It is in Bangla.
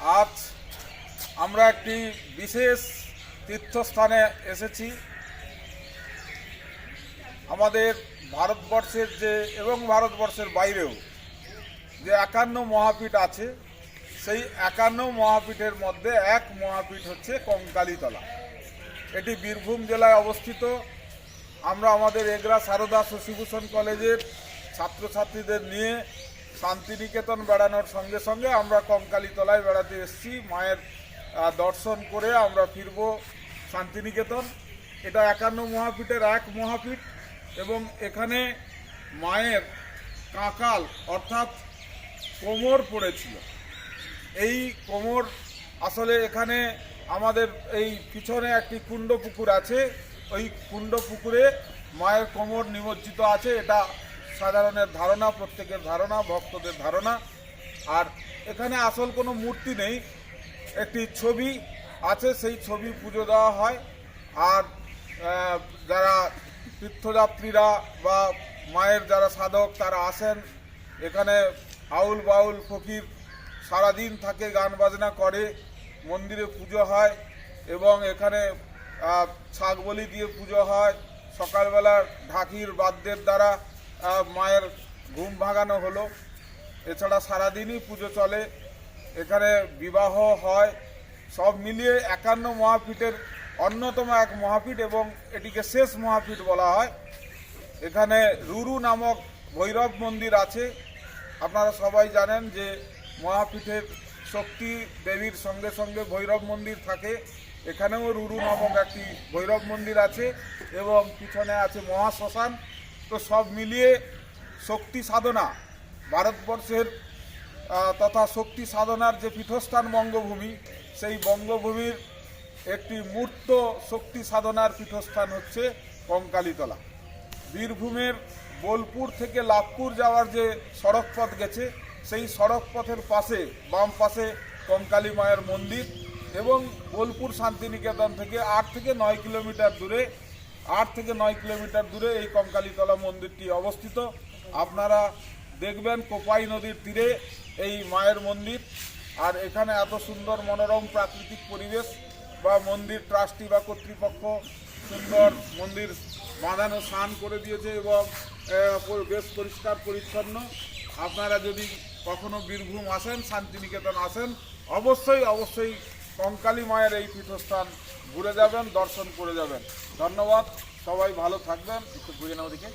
আজ আমরা একটি বিশেষ তীর্থস্থানে এসেছি। আমাদের ভারতবর্ষের এবং ভারতবর্ষের বাইরেও যে 51 মহাপীঠ আছে, সেই 51 মহাপীঠের মধ্যে এক মহাপীঠ হচ্ছে কঙ্কালীতলা। এটি বীরভূম জেলায় অবস্থিত। আমরা আমাদের এগরা সারদা শশীভূষণ কলেজের ছাত্রছাত্রীদের নিয়ে শান্তিনিকেতন বেড়ানোর সঙ্গে সঙ্গে আমরা কঙ্কালীতলায় বেড়াতে এসেছি। মায়ের দর্শন করে আমরা ফিরব শান্তিনিকেতন। এটা 51 মহাপীঠের এক মহাপীঠ এবং এখানে মায়ের কাঁকাল অর্থাৎ কোমর পড়েছিল। এই কোমর আসলে এখানে আমাদের এই পিছনে একটি কুণ্ড পুকুর আছে, ওই কুণ্ড পুকুরে মায়ের কোমর নিমজ্জিত আছে। এটা সাধারণের ধারণা, প্রত্যেকের ধারণা, ভক্তদের ধারণা। আর এখানে আসল কোনো মূর্তি নেই, একটি ছবি আছে, সেই ছবি পুজো দেওয়া হয়। আর যারা তীর্থযাত্রীরা বা মায়ের যারা সাধক তারা আসেন, এখানে আউল বাউল ফকির সারাদিন থাকে, গান বাজনা করে, মন্দিরে পুজো হয় এবং এখানে ছাগ বলি দিয়ে পুজো হয়। সকালবেলা ঢাকির বাদ্যের দ্বারা মায়ের ঘুম ভাঙানো হলো। এছাড়া সারাদিনই পুজো চলে, এখানে বিবাহ হয়। সব মিলিয়ে 51 মহাপীঠের অন্যতম এক মহাপীঠ এবং এটিকে শেষ মহাপীঠ বলা হয়। এখানে রুরু নামক ভৈরব মন্দির আছে। আপনারা সবাই জানেন যে মহাপীঠের শক্তি দেবীর সঙ্গে সঙ্গে ভৈরব মন্দির থাকে। এখানেও রুরু নামক একটি ভৈরব মন্দির আছে এবং পিছনে আছে মহাশ্মশান। তো সব মিলিয়ে শক্তি সাধনা, ভারতবর্ষের তথা শক্তি সাধনার যে পীঠস্থান বঙ্গভূমি, সেই বঙ্গভূমির একটি মূর্ত শক্তি সাধনার পীঠস্থান হচ্ছে কঙ্কালীতলা। বীরভূমের বোলপুর থেকে লাভপুর যাওয়ার যে সড়ক পথ গেছে, সেই সড়ক পথের পাশে বাম পাশে কঙ্কালী মায়ের মন্দির এবং বোলপুর শান্তিনিকেতন থেকে 8 থেকে 9 কিলোমিটার দূরে এই কঙ্কালীতলা মন্দিরটি অবস্থিত। আপনারা দেখবেন কোপাই নদীর তীরে এই মায়ের মন্দির। আর এখানে এত সুন্দর মনোরম প্রাকৃতিক পরিবেশ বা মন্দির ট্রাস্টি বা কর্তৃপক্ষ সুন্দর মন্দির বাঁধানো স্নান করে দিয়েছে এবং বেশ পরিষ্কার পরিচ্ছন্ন। আপনারা যদি কখনো বীরভূম আসেন, শান্তিনিকেতন আসেন, অবশ্যই কঙ্কালী মায়ের এই পীঠস্থান ঘুরে যাবেন, দর্শন করে যাবেন। ধন্যবাদ, সবাই ভালো থাকবেন। একটু ঘুরে নাও দিকে।